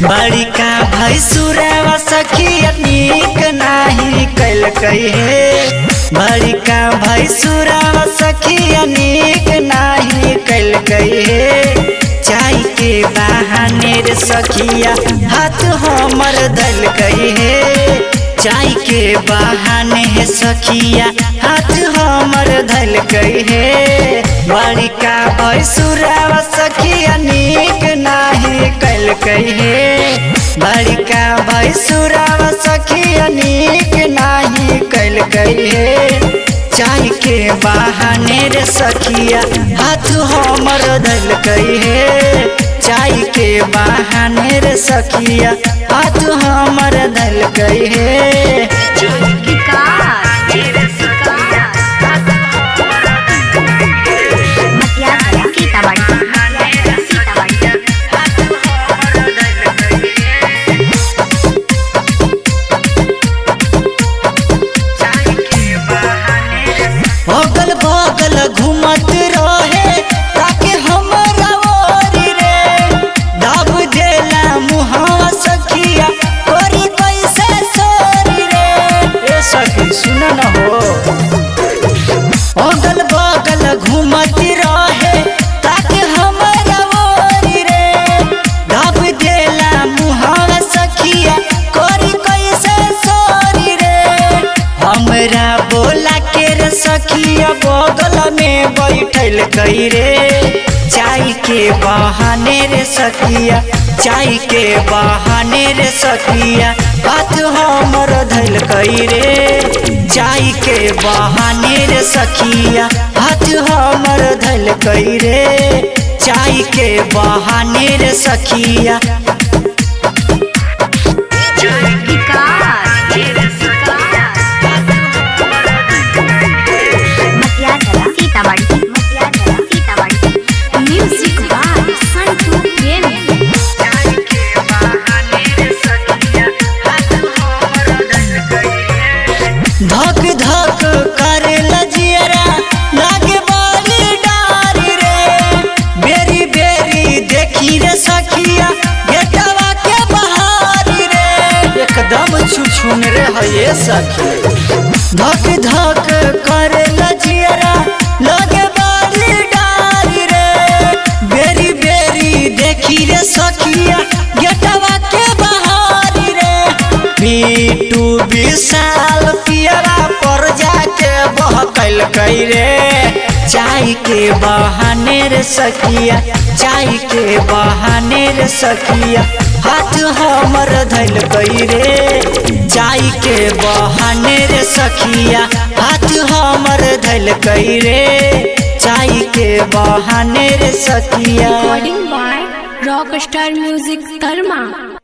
बड़ी का भैसुरवा सखिया नीक नाही कैल कहे। बड़ी का भैसुरवा सखिया नीक नाही कैल कहे। चाय के बहाने रे सखिया हाथ हमर धल कहे। चाय के बहाने है सखिया हाथ हमर धल कहे। बड़ी का भैसुरवा सखिया नीक नाही कैल कहे। बड़ी का भैसुरवा सखिया नीक नाही कैल कहे। चाय के बहाने रे सखिया हाथ हमर धल कहे। चाय के बहाने रे सखिया हाथ हमर धल कहे। अगल बगल घूमत रहे ताके हमरा ओरी रे। दब देला मुहावा सखिया कोरी कैसे सोरी रे। ए सखी सुन न हो। अगल बगल घूमत रहे ताके हमरा ओरी रे। दब देला मुहावा सखिया कोरी कैसे सोरी रे। हमरा बोला के रे सखिया बगल में बैठल कई रे। चाय के बहाने रे सखिया चाय के बहाने रे सखिया हाथ हमर धल कई रे। चाय के बहाने रे सखिया हाथ हमर धल कई रे। चाय के बहाने रे सखिया धक धक करे लजियरा लागे बाली डारी रे। बेरी बेरी देखी रे सखिया गेटवा के बहारी रे। एकदम छुछुन रे है ये सखी। धक धक करे लजियरा लागे बाली डारी रे। बेरी बेरी देखी रे सखिया गेटवा के बहारी रे। बीटू विशाल पियरा पर जाके बहकल कई रे। चाय के बहाने रे सखिया चाय के बहाने रे सखिया हाथ हमर धल कई रे। चाय के बहाने रे सखिया हाथ हमर धल कई रे। चाय के बहाने रे सखिया। Recording by Rockstar Music Dharma।